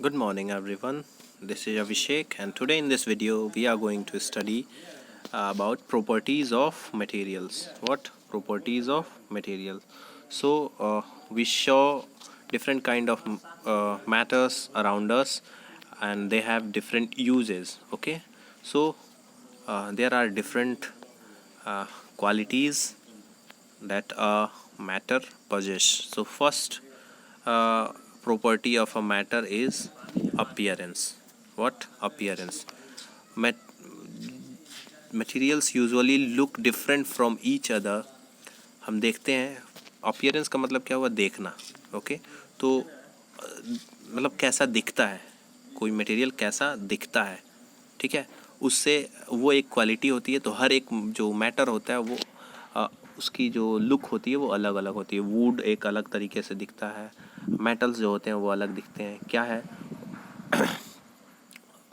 Good morning everyone, this is Abhishek and today in this video we are going to study about properties of materials. What properties of materials? So we show different kind of matters around us and they have different uses. Okay, so there are different qualities that a matter possess. So first property of a matter is appearance. What? Appearance. Materials usually look different from each other. हम देखते हैं appearance का मतलब क्या हुआ? देखना. Okay, तो मतलब कैसा दिखता है, कोई मटेरियल कैसा दिखता है, ठीक है, उससे वो एक क्वालिटी होती है. तो हर एक जो मैटर होता है वो उसकी जो लुक होती है वो अलग अलग होती है. वुड एक अलग तरीके से दिखता है, मेटल्स जो होते हैं वो अलग दिखते हैं. क्या है,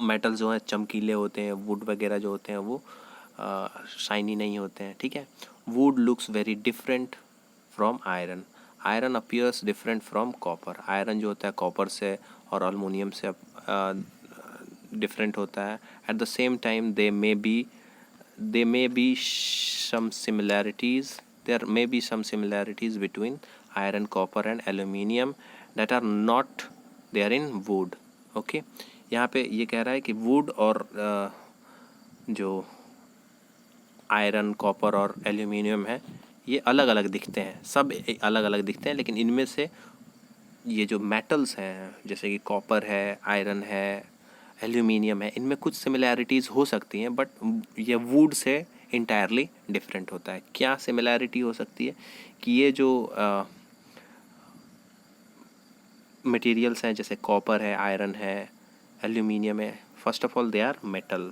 मेटल्स जो हैं चमकीले होते हैं, वुड वगैरह जो होते हैं वो शाइनी नहीं होते हैं. ठीक है, would looks very different from iron. Iron appears different from copper. Iron जो होता है कॉपर से और अल्मुनियम से डिफरेंट होता है. At the same time there may be some similarities. There may be some similarities between iron, copper and aluminium that are not there in wood. Okay, यहाँ पे ये कह रहा है कि वुड और जो आयरन, कॉपर और एल्यूमिनियम है ये अलग अलग दिखते हैं, सब अलग अलग दिखते हैं, लेकिन इनमें से ये जो मेटल्स हैं जैसे कि कॉपर है, आयरन है, एल्यूमिनियम है, इनमें कुछ सिमिलैरिटीज़ हो सकती हैं, बट ये वुड से इंटायरली डिफरेंट होता है. क्या सिमिलैरिटी हो सकती है कि ये जो मटेरियल्स हैं जैसे कॉपर है, आयरन है, एल्यूमिनियम है, first of all they are metal.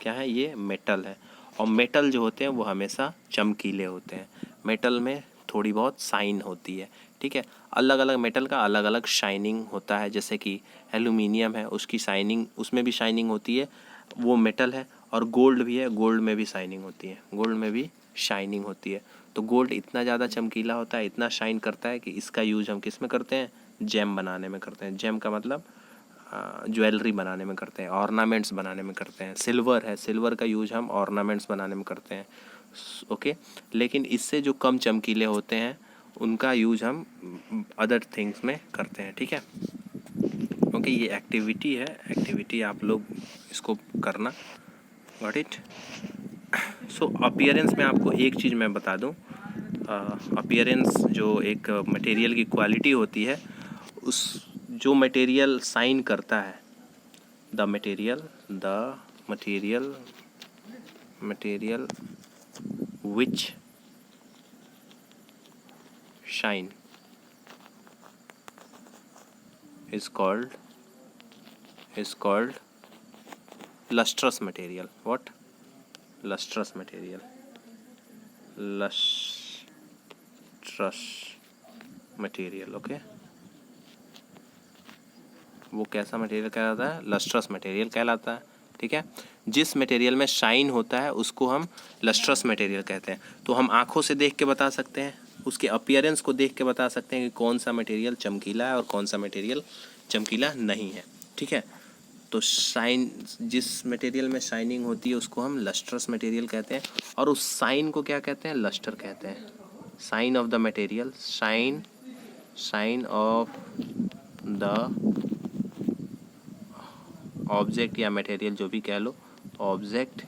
क्या है, ये मेटल है. और मेटल जो होते हैं वो हमेशा चमकीले होते हैं. मेटल में थोड़ी बहुत शाइन होती है. ठीक है, अलग अलग मेटल का अलग अलग शाइनिंग होता है. जैसे कि एल्यूमिनियम है, उसकी शाइनिंग, उसमें भी शाइनिंग होती है, वो मेटल है. और गोल्ड भी है, गोल्ड में भी शाइनिंग होती है, गोल्ड में भी शाइनिंग होती है. तो गोल्ड इतना ज़्यादा चमकीला होता है, इतना शाइन करता है कि इसका यूज हम किस में करते हैं? जेम बनाने में करते हैं. जेम का मतलब ज्वेलरी बनाने में करते हैं, ऑर्नामेंट्स बनाने में करते हैं. सिल्वर है, सिल्वर का यूज हम ऑर्नामेंट्स बनाने में करते हैं. ओके, लेकिन इससे जो कम चमकीले होते हैं उनका यूज हम अदर थिंग्स में करते हैं. ठीक है, ओके, ये एक्टिविटी है, एक्टिविटी आप लोग इसको करना. Got it? सो अपीयरेंस में आपको एक चीज़ मैं बता दूं. अपीयरेंस जो एक मटेरियल की क्वालिटी होती है, उस जो मटेरियल साइन करता है, the material which shine is called lustrous material. What? Lustrous material. Okay, वो कैसा मटेरियल कहलाता है? लस्ट्रस मटेरियल कहलाता है. ठीक है, जिस मटेरियल में शाइन होता है उसको हम लस्ट्रस मटेरियल कहते हैं. तो हम आंखों से देख के बता सकते हैं, उसके अपीयरेंस को देख के बता सकते हैं कि कौन सा मटेरियल चमकीला है और कौन सा मटेरियल चमकीला नहीं है. ठीक है, तो शाइन, जिस मटेरियल में शाइनिंग होती है उसको हम लस्ट्रस मटेरियल कहते हैं. और उस शाइन को क्या कहते हैं? लस्टर कहते हैं. Shine of the material, shine of the object या मटेरियल जो भी कह लो, object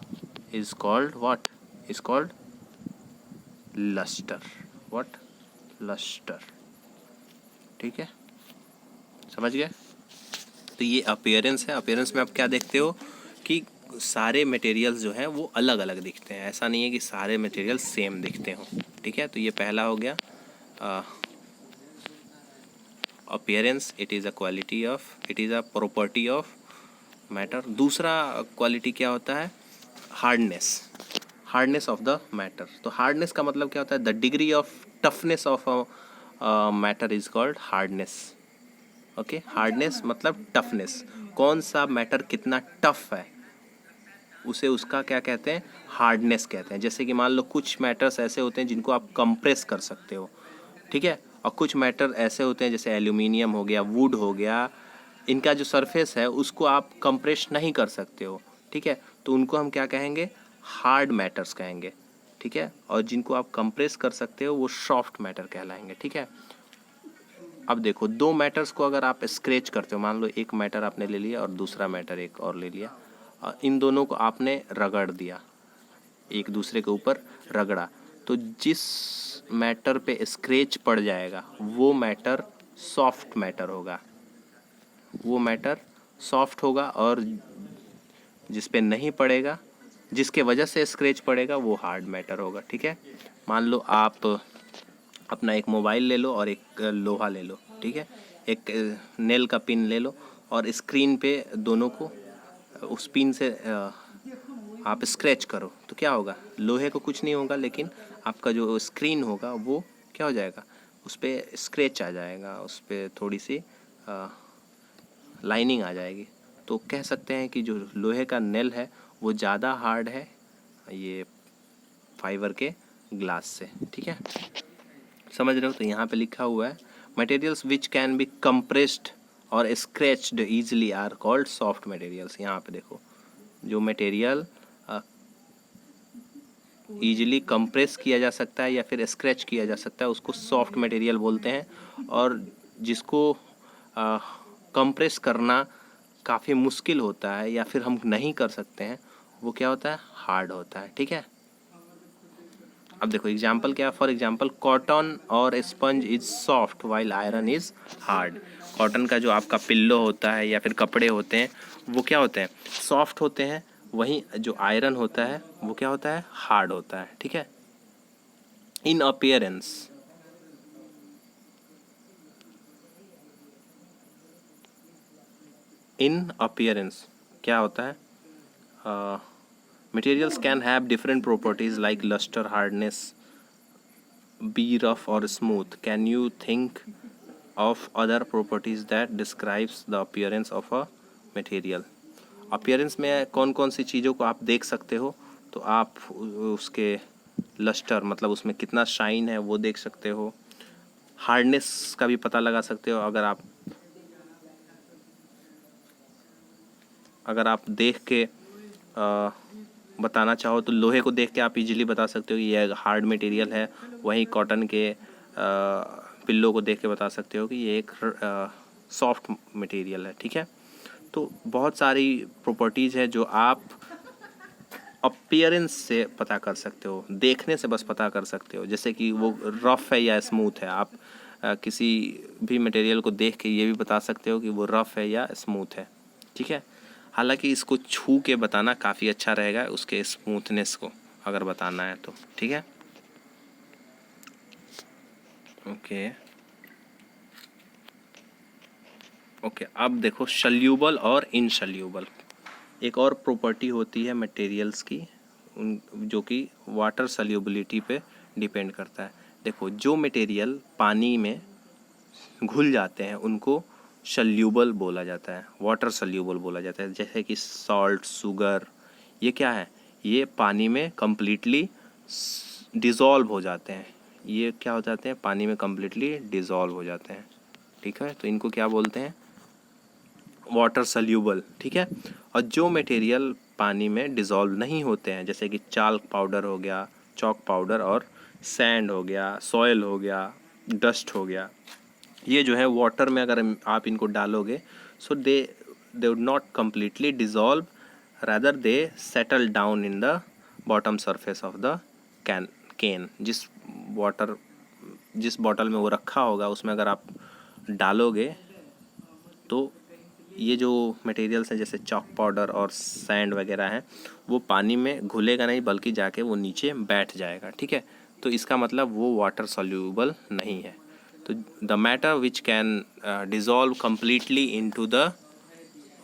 is called what? Is called lustre. What? Lustre. ठीक है, समझ गए? तो ये अपीयरेंस है. अपीयरेंस में आप क्या देखते हो कि सारे मटेरियल्स जो हैं वो अलग अलग दिखते हैं. ऐसा नहीं है कि सारे मटेरियल सेम दिखते हों. ठीक है, तो ये पहला हो गया appearance. It is a property of matter. दूसरा क्वालिटी क्या होता है? Hardness of the matter. तो हार्डनेस का मतलब क्या होता है? The degree of toughness of a matter is called hardness. Okay, hardness मतलब टफनेस. कौन सा मैटर कितना टफ है उसे, उसका क्या कहते हैं? हार्डनेस कहते हैं. जैसे कि मान लो कुछ मैटर्स ऐसे होते हैं जिनको आप कंप्रेस कर सकते हो. ठीक है, और कुछ मैटर ऐसे होते हैं जैसे एल्यूमिनियम हो गया, वुड हो गया, इनका जो सरफेस है उसको आप कंप्रेस नहीं कर सकते हो, ठीक है, तो उनको हम क्या कहेंगे, हार्ड मैटर्स कहेंगे, ठीक है, और जिनको आप कंप्रेस कर सकते हो वो सॉफ्ट मैटर कहलाएंगे, ठीक है। अब देखो, दो मैटर्स को अगर आप स्क्रैच करते हो, मान लो एक मैटर आपने ले लिया और दूसरा मैटर एक और ले लिया, और इन दोनों को आपने रगड़ दिया, एक दूसरे के ऊपर रगड़ा, तो जिस मैटर पे स्क्रैच पड़ जाएगा वो मैटर सॉफ्ट मैटर होगा, वो मैटर सॉफ्ट होगा, और जिस पे नहीं पड़ेगा, जिसके वजह से स्क्रैच पड़ेगा, वो हार्ड मैटर होगा, ठीक है। मान लो आप अपना एक मोबाइल ले लो और एक लोहा ले लो, ठीक है, एक नेल का पिन ले लो और स्क्रीन पे दोनों को उस पिन से आप स्क्रैच करो, तो क्या होगा, लोहे को कुछ नहीं होगा, लेकिन आपका जो स्क्रीन होगा वो क्या हो जाएगा, उस पर स्क्रैच आ जाएगा, उस पर थोड़ी सी लाइनिंग आ जाएगी। तो कह सकते हैं कि जो लोहे का नेल है वो ज़्यादा हार्ड है ये फाइबर के ग्लास से, ठीक है, समझ रहे हो। तो यहाँ पे लिखा हुआ है materials which can be compressed और scratched easily are called soft materials. यहाँ पे देखो, जो मटेरियल ईजिली कंप्रेस किया जा सकता है या फिर स्क्रैच किया जा सकता है उसको सॉफ्ट मटेरियल बोलते हैं, और जिसको कंप्रेस करना काफ़ी मुश्किल होता है या फिर हम नहीं कर सकते हैं वो क्या होता है, हार्ड होता है, ठीक है। अब देखो एग्जाम्पल क्या है, फॉर एग्जाम्पल कॉटन और sponge is soft while iron is hard. Cotton का जो आपका पिल्लो होता है या फिर कपड़े होते हैं वो क्या होते हैं, सॉफ्ट होते हैं, वहीं जो आयरन होता है वो क्या होता है, हार्ड होता है, ठीक है। इन अपीयरेंस, इन अपीयरेंस क्या होता है, materials can have different properties like luster, hardness, be rough or smooth. Can you think of other properties that describes the appearance of a material? appearance में कौन कौन सी चीज़ों को आप देख सकते हो, तो आप उसके लस्टर मतलब उसमें कितना शाइन है वो देख सकते हो, हार्डनेस का भी पता लगा सकते हो, अगर आप देख के बताना चाहो तो लोहे को देख के आप इजीली बता सकते हो कि यह हार्ड मटेरियल है, वहीं कॉटन के पिल्लो को देख के बता सकते हो कि ये एक सॉफ्ट मटेरियल है, ठीक है। तो बहुत सारी प्रॉपर्टीज़ है जो आप अपीयरेंस से पता कर सकते हो, देखने से बस पता कर सकते हो, जैसे कि वो रफ़ है या स्मूथ है। आप किसी भी मटेरियल को देख के ये भी बता सकते हो कि वो रफ़ है या स्मूथ है, ठीक है। हालांकि इसको छू के बताना काफ़ी अच्छा रहेगा, उसके स्मूथनेस को अगर बताना है तो, ठीक है। ओके, अब देखो सल्यूबल और इनसल्यूबल, एक और प्रॉपर्टी होती है मटेरियल्स की जो कि वाटर सल्यूबिलिटी पे डिपेंड करता है। देखो, जो मटेरियल पानी में घुल जाते हैं उनको सल्यूबल बोला जाता है, वाटर सल्यूबल बोला जाता है, जैसे कि सॉल्ट, शुगर, ये क्या है, ये पानी में कम्प्लीटली डिज़ोल्व हो जाते हैं, ये क्या हो जाते हैं, पानी में कम्प्लीटली डिज़ोल्व हो जाते हैं, ठीक है। तो इनको क्या बोलते हैं, वाटर सल्यूबल, ठीक है। और जो मटेरियल पानी में डिज़ोल्व नहीं होते हैं, जैसे कि चाल्क पाउडर हो गया, चॉक पाउडर, और सैंड हो गया, सॉयल हो गया, डस्ट हो गया, ये जो है वाटर में अगर आप इनको डालोगे so they would not completely dissolve, rather they settle down in the bottom surface of the can. जिस बॉटल में वो रखा होगा उसमें अगर आप डालोगे तो ये जो मटेरियल्स हैं जैसे चॉक पाउडर और सैंड वगैरह हैं वो पानी में घुलेगा नहीं, बल्कि जाके वो नीचे बैठ जाएगा, ठीक है। तो इसका मतलब वो वाटर सॉल्यूबल नहीं है। तो the matter which can dissolve completely into the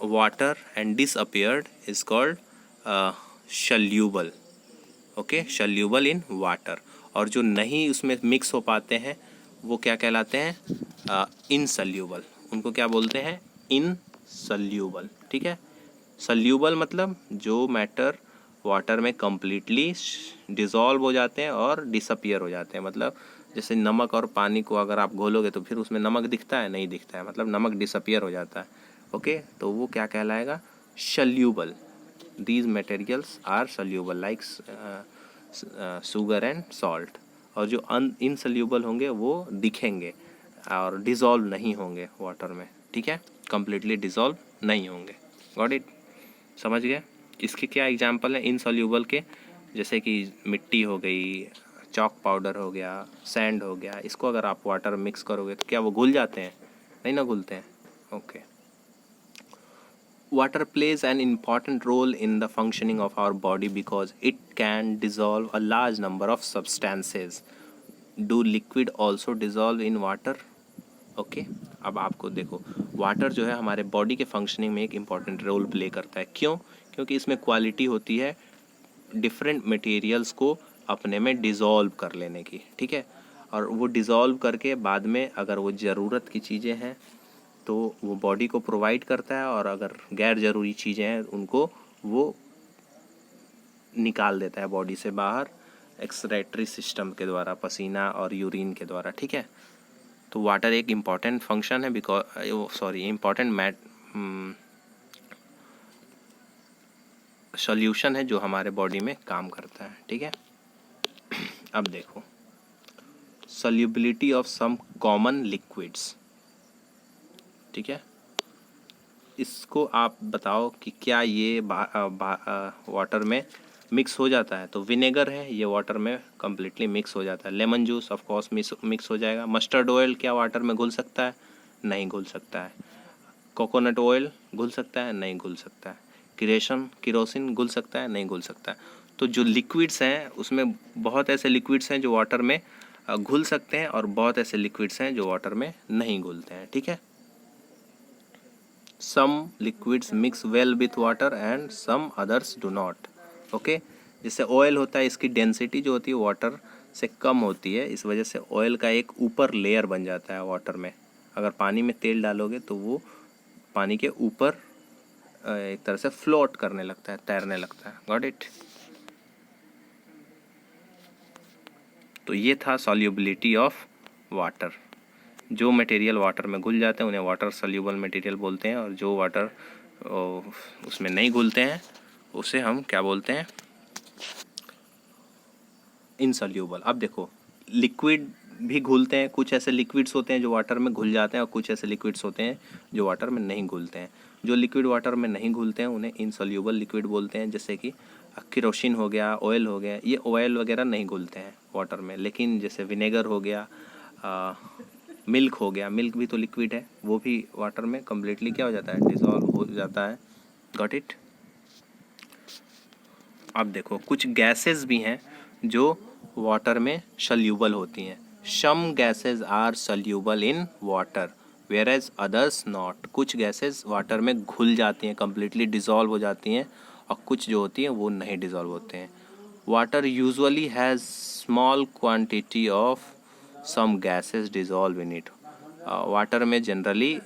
water and disappeared is called soluble, okay, soluble in water. और जो नहीं उसमें मिक्स हो पाते हैं वो क्या कहलाते हैं, इनसल्यूबल, उनको क्या बोलते हैं, इनसल्यूबल, ठीक है। सल्यूबल मतलब जो मैटर वाटर में कम्प्लीटली डिज़ोल्व हो जाते हैं और डिसअपियर हो जाते हैं, मतलब जैसे नमक और पानी को अगर आप घोलोगे तो फिर उसमें नमक दिखता है, नहीं दिखता है, मतलब नमक डिसअपियर हो जाता है, ओके, तो वो क्या कहलाएगा, soluble. These materials are soluble like sugar and salt. और जो इनसल्यूबल होंगे वो दिखेंगे और डिज़ोल्व नहीं होंगे वाटर में, ठीक है, कम्प्लीटली डिज़ोल्व नहीं होंगे। गॉट इट, समझ गए। इसके क्या एग्जाम्पल हैं इनसॉल्यूबल के, जैसे कि मिट्टी हो गई, चॉक पाउडर हो गया, सैंड हो गया। इसको अगर आप वाटर मिक्स करोगे तो क्या वो घुल जाते हैं? नहीं ना घुलते हैं। Okay, water plays an important role in the functioning of our body because it can dissolve a large number of substances. Do liquid also dissolve in water? Okay, अब आपको देखो, वाटर जो है हमारे बॉडी के फंक्शनिंग में एक important role play करता है। क्यों? क्योंकि इसमें क्वालिटी होती है डिफरेंट मटेरियल्स को अपने में डिज़ोल्व कर लेने की, ठीक है। और वो डिज़ोल्व करके बाद में अगर वो ज़रूरत की चीज़ें हैं तो वो बॉडी को प्रोवाइड करता है, और अगर गैर ज़रूरी चीज़ें हैं उनको वो निकाल देता है बॉडी से बाहर एक्सक्रीटरी सिस्टम के द्वारा, पसीना और यूरिन के द्वारा, ठीक है। तो वाटर एक इम्पॉर्टेंट फंक्शन है इम्पॉर्टेंट सॉल्यूशन है जो हमारे बॉडी में काम करता है, ठीक है। अब देखो, solubility of some common liquids, ठीक है। इसको आप बताओ कि क्या ये वाटर में मिक्स हो जाता है? तो विनेगर है, ये वाटर में कम्प्लीटली मिक्स हो जाता है। Lemon juice of course mix हो जाएगा। मस्टर्ड ऑयल क्या वाटर में घुल सकता है? नहीं घुल सकता है। कोकोनट ऑयल घुल सकता है? नहीं घुल सकता है। किरोसिन घुल सकता है? नहीं घुल सकता है। तो जो लिक्विड्स हैं उसमें बहुत ऐसे लिक्विड्स हैं जो वाटर में घुल सकते हैं, और बहुत ऐसे लिक्विड्स हैं जो वाटर में नहीं घुलते हैं, ठीक है। Some liquids mix well with water and some others do not. Okay, जैसे ऑयल होता है, इसकी डेंसिटी जो होती है वाटर से कम होती है, इस वजह से ऑयल का एक ऊपर लेयर बन जाता है वाटर में। अगर पानी में तेल डालोगे तो वो पानी के ऊपर एक तरह से फ्लोट करने लगता है, तैरने लगता है। Got it. तो ये था सॉल्युबिलिटी ऑफ वाटर। जो मटेरियल वाटर में घुल जाते हैं उन्हें वाटर सॉल्युबल मटेरियल बोलते हैं, और जो वाटर उसमें नहीं घुलते हैं उसे हम क्या बोलते हैं? इनसॉल्युबल। अब देखो, लिक्विड भी घुलते हैं। कुछ ऐसे लिक्विड्स होते हैं जो वाटर में घुल जाते हैं, और कुछ ऐसे लिक्विड्स होते हैं जो वाटर में नहीं घुलते हैं। जो लिक्विड वाटर में नहीं घुलते हैं उन्हें इनसॉल्युबल लिक्विड बोलते हैं, जैसे कि केरोसिन हो गया, ऑयल हो गया। ये ऑयल वगैरह नहीं घुलते हैं वाटर में, लेकिन जैसे विनेगर हो गया, मिल्क हो गया, मिल्क भी तो लिक्विड है, वो भी वाटर में कम्प्लीटली क्या हो जाता है? डिज़ोल्व हो जाता है। Got it. अब देखो, कुछ गैसेस भी हैं जो वाटर में सल्यूबल होती हैं। Some gases are soluble in water whereas others not. कुछ गैसेस वाटर में घुल जाती हैं, कम्प्लीटली डिज़ोल्व हो जाती हैं, और कुछ जो होती हैं वो नहीं डिज़ोल्व होते हैं। Water usually has small quantity of some gases dissolve in it. Water में जनरली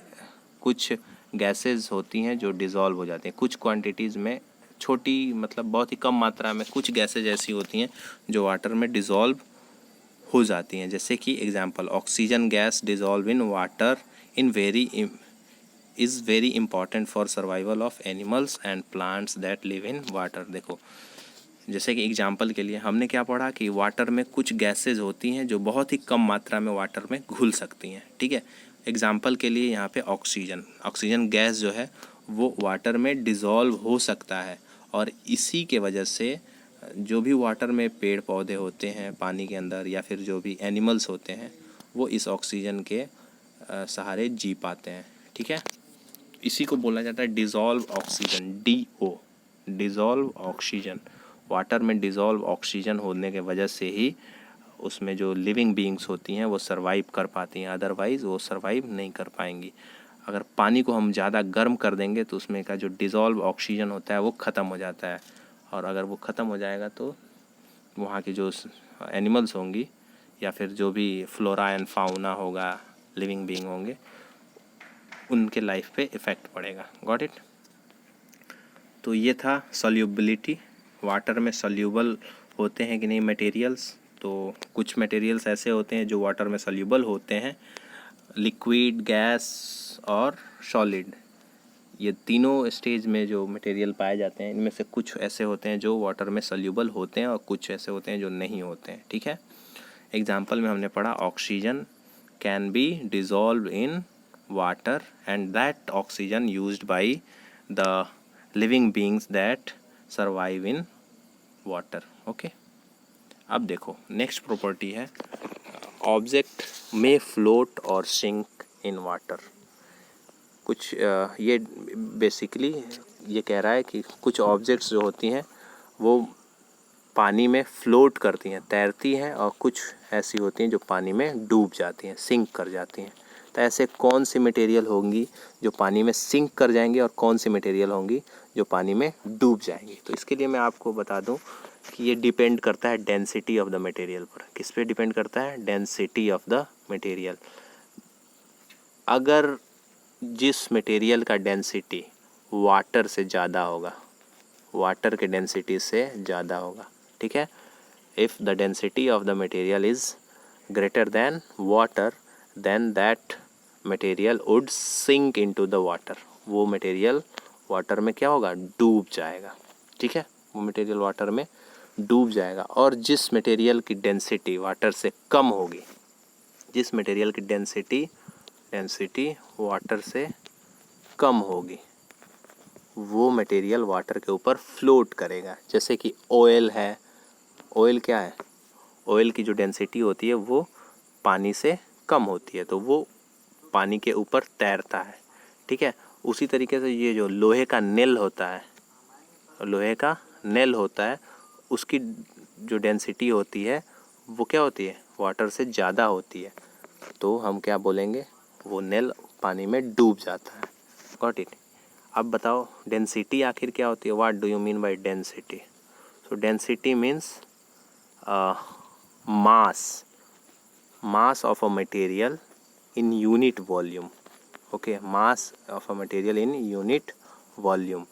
कुछ गैसेस होती हैं जो डिज़ोल्व हो जाती हैं, कुछ क्वांटिटीज़ में, छोटी मतलब बहुत ही कम मात्रा में कुछ गैसेज ऐसी होती हैं जो वाटर में डिज़ोल्व हो जाती हैं। जैसे कि example, oxygen gas dissolve in water is very important for survival of animals and plants that live in water. देखो, जैसे कि एग्जांपल के लिए हमने क्या पढ़ा कि वाटर में कुछ गैसेज होती हैं जो बहुत ही कम मात्रा में वाटर में घुल सकती हैं, ठीक है। एग्जांपल के लिए यहाँ पे ऑक्सीजन गैस जो है वो वाटर में डिज़ोल्व हो सकता है, और इसी के वजह से जो भी वाटर में पेड़ पौधे होते हैं पानी के अंदर, या फिर जो भी एनिमल्स होते हैं, वो इस ऑक्सीजन के सहारे जी पाते हैं, ठीक है। इसी को बोला जाता है dissolve oxygen, DO, dissolve oxygen. Water में डिज़ोल्व ऑक्सीजन होने के वजह से ही उसमें जो लिविंग बीइंग्स होती हैं वो सर्वाइव कर पाती हैं, अदरवाइज़ वो सर्वाइव नहीं कर पाएंगी। अगर पानी को हम ज़्यादा गर्म कर देंगे तो उसमें का जो डिज़ोल्व ऑक्सीजन होता है वो ख़त्म हो जाता है, और अगर वो ख़त्म हो जाएगा तो वहाँ की जो एनिमल्स होंगी, या फिर जो भी फ्लोरा एंड फाउना होगा, लिविंग बीइंग होंगे, उनके लाइफ पे इफ़ेक्ट पड़ेगा। Got it. तो ये था सॉल्युबिलिटी। वाटर में सॉल्यूबल होते हैं कि नहीं मटेरियल्स? तो कुछ मटेरियल्स ऐसे होते हैं जो वाटर में सॉल्यूबल होते हैं, लिक्विड, गैस और सॉलिड। ये तीनों स्टेज में जो मटेरियल पाए जाते हैं इनमें से कुछ ऐसे होते हैं जो वाटर में सॉल्यूबल होते हैं और कुछ ऐसे होते हैं जो नहीं होते हैं, ठीक है। एग्जाम्पल में हमने पढ़ा oxygen can be dissolve in water and that oxygen used by the living beings that survive in water, okay. अब देखो नेक्स्ट प्रॉपर्टी है ऑब्जेक्ट में फ्लोट और सिंक इन वाटर। कुछ ये बेसिकली ये कह रहा है कि कुछ ऑब्जेक्ट्स जो होती हैं वो पानी में फ्लोट करती हैं, तैरती हैं, और कुछ ऐसी होती हैं जो पानी में डूब जाती हैं, सिंक कर जाती हैं। तो ऐसे कौन सी मटेरियल होंगी जो पानी में सिंक कर जाएंगी और कौन सी मटेरियल होंगी जो पानी में डूब जाएंगी? तो इसके लिए मैं आपको बता दूं कि ये डिपेंड करता है डेंसिटी ऑफ द मटेरियल पर। किस पे डिपेंड करता है? Density of the material. अगर जिस मटेरियल का डेंसिटी वाटर से ज़्यादा होगा, वाटर के डेंसिटी से ज़्यादा होगा, ठीक है, if the density of the material is greater than water then that material would sink into the water. वो मटेरियल वाटर में क्या होगा? डूब जाएगा, ठीक है, वो मटेरियल वाटर में डूब जाएगा। और जिस मटेरियल की डेंसिटी वाटर से कम होगी, जिस मटेरियल की डेंसिटी वाटर से कम होगी, वो मटेरियल वाटर के ऊपर फ्लोट करेगा। जैसे कि ऑयल है, ऑयल क्या है? ऑयल की जो डेंसिटी होती है वो पानी से कम होती है, तो वो पानी के ऊपर तैरता है, ठीक है। उसी तरीके से ये जो लोहे का नेल होता है, लोहे का नेल होता है, उसकी जो डेंसिटी होती है वो क्या होती है? वाटर से ज़्यादा होती है, तो हम क्या बोलेंगे? वो नेल पानी में डूब जाता है। Got it? अब बताओ डेंसिटी आखिर क्या होती है? What do you mean by density? So density means mass of a material in unit volume, okay, mass of a material in unit volume।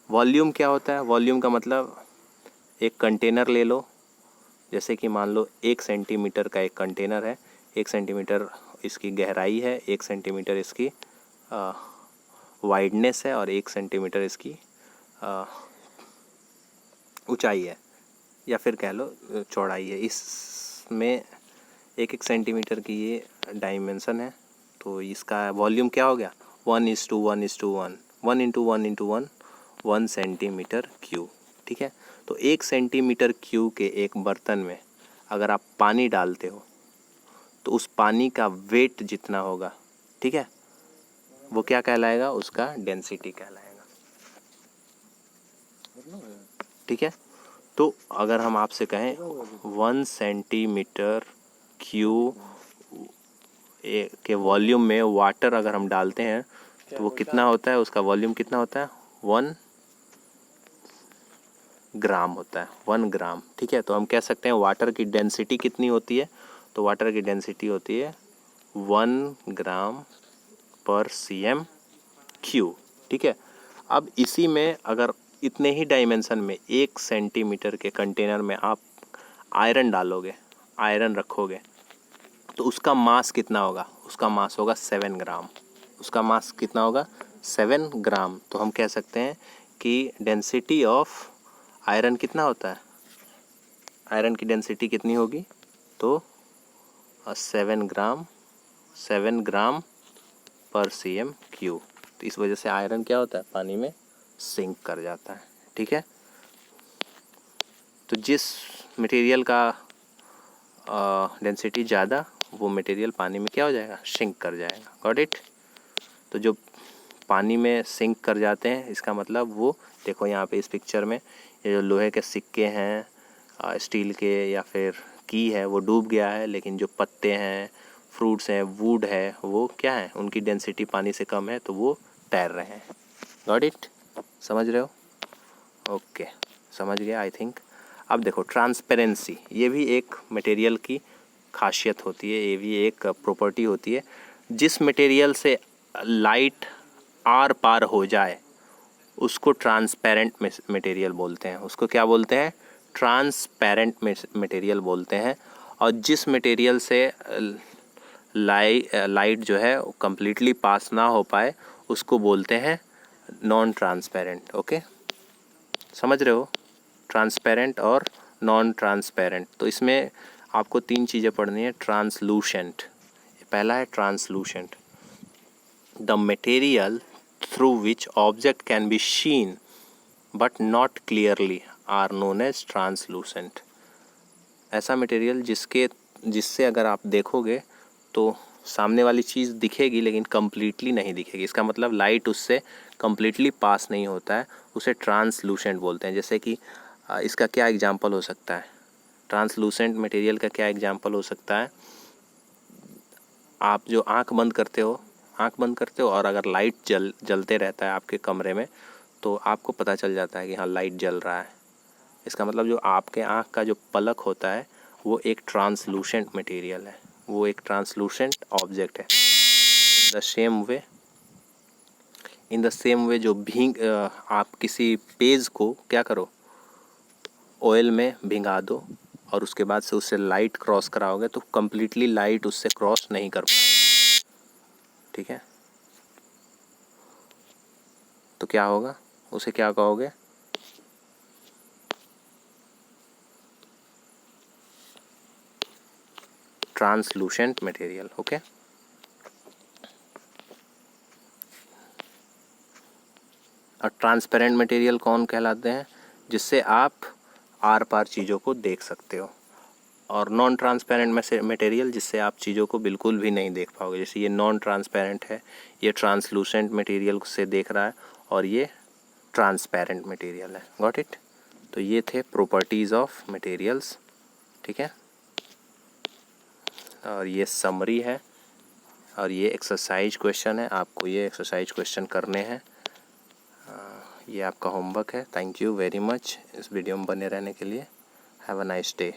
Volume क्या होता है? वॉल्यूम का मतलब एक कंटेनर ले लो, जैसे कि मान लो 1 सेंटीमीटर का एक कंटेनर है, 1 सेंटीमीटर इसकी गहराई है, 1 सेंटीमीटर इसकी वाइडनेस है और 1 सेंटीमीटर इसकी ऊंचाई है, या फिर कह लो चौड़ाई है। इसमें 1 सेंटीमीटर की ये डायमेंशन है, तो इसका वॉल्यूम क्या हो गया? 1:1:1, 1 सेंटीमीटर क्यूब, ठीक है। तो 1 सेंटीमीटर क्यूब के एक बर्तन में अगर आप पानी डालते हो तो उस पानी का वेट जितना होगा, ठीक है, वो क्या कहलाएगा? उसका डेंसिटी कहलाएगा, ठीक है। तो अगर हम आपसे कहें 1 सेंटीमीटर क्यूब के वॉल्यूम में वाटर अगर हम डालते हैं तो वो कितना होता है? उसका वॉल्यूम कितना होता है? 1 ग्राम होता है, 1 ग्राम, ठीक है। तो हम कह सकते हैं वाटर की डेंसिटी कितनी होती है? तो वाटर की डेंसिटी होती है 1 ग्राम पर cm क्यूब, ठीक है। अब इसी में अगर इतने ही डायमेंशन में 1 सेंटीमीटर के कंटेनर में आप आयरन डालोगे, आयरन रखोगे, तो उसका मास कितना होगा? उसका मास होगा 7 ग्राम। उसका मास कितना होगा? 7 ग्राम। तो हम कह सकते हैं कि डेंसिटी ऑफ आयरन कितना होता है? आयरन की डेंसिटी कितनी होगी? तो 7 ग्राम पर cm क्यूब। तो इस वजह से आयरन क्या होता है? पानी में सिंक कर जाता है, ठीक है। तो जिस मटेरियल का डेंसिटी ज़्यादा, वो मटेरियल पानी में क्या हो जाएगा? सिंक कर जाएगा। Got it? तो जो पानी में सिंक कर जाते हैं, इसका मतलब वो देखो यहाँ पे इस पिक्चर में ये जो लोहे के सिक्के हैं, स्टील के या फिर की है, वो डूब गया है, लेकिन जो पत्ते हैं, फ्रूट्स हैं, वुड है, वो क्या है? उनकी डेंसिटी पानी से कम है, तो वो तैर रहे हैं। Got it? समझ रहे हो? ओके, समझ गया आई थिंक। अब देखो ट्रांसपेरेंसी, ये भी एक मटेरियल की खासियत होती है, ये भी एक प्रॉपर्टी होती है। जिस मटेरियल से लाइट आर पार हो जाए उसको ट्रांसपेरेंट मटेरियल बोलते हैं। उसको क्या बोलते हैं? ट्रांसपेरेंट मटेरियल बोलते हैं। और जिस मटेरियल से लाइट जो है कम्प्लीटली पास ना हो पाए उसको बोलते हैं नॉन ट्रांसपेरेंट। ओके, समझ रहे हो, ट्रांसपेरेंट और नॉन ट्रांसपेरेंट। तो इसमें आपको 3 चीज़ें पढ़नी है। ट्रांसलूसेंट, पहला है translucent, the material through which object can be seen but not clearly are known as translucent. ऐसा मटेरियल जिससे अगर आप देखोगे तो सामने वाली चीज़ दिखेगी लेकिन कम्प्लीटली नहीं दिखेगी। इसका मतलब लाइट उससे कम्प्लीटली पास नहीं होता है, उसे ट्रांसलूसेंट बोलते हैं। जैसे कि इसका क्या एग्जांपल हो सकता है, ट्रांसलूसेंट मटेरियल का क्या एग्जांपल हो सकता है। आप जो आंख बंद करते हो और अगर लाइट जलते रहता है आपके कमरे में, तो आपको पता चल जाता है कि हाँ लाइट जल रहा है। इसका मतलब जो आपके आँख का जो पलक होता है वो एक ट्रांसलूसेंट मटेरियल है, वो एक ट्रांसलूसेंट ऑब्जेक्ट है। इन द सेम वे जो आप किसी पेज को क्या करो, ऑयल में भिंगा दो और उसके बाद से उससे लाइट क्रॉस कराओगे तो कम्प्लीटली लाइट उससे क्रॉस नहीं कर पाएगी। ठीक है, तो क्या होगा, उसे क्या कहोगे, ट्रांसलूसेंट मटेरियल। ओके, और ट्रांसपेरेंट मटेरियल कौन कहलाते हैं, जिससे आप आर पार चीज़ों को देख सकते हो। और नॉन ट्रांसपेरेंट मटेरियल जिससे आप चीज़ों को बिल्कुल भी नहीं देख पाओगे। जैसे ये नॉन ट्रांसपेरेंट है, ये ट्रांसलूसेंट मटेरियल से देख रहा है, और ये ट्रांसपेरेंट मटेरियल है। Got it. तो ये थे प्रॉपर्टीज़ ऑफ मटेरियल्स। ठीक है, और ये समरी है और ये एक्सरसाइज क्वेश्चन है, आपको ये एक्सरसाइज क्वेश्चन करने हैं। ये आपका होमवर्क है। थैंक यू वेरी मच इस वीडियो में बने रहने के लिए। Have a nice day.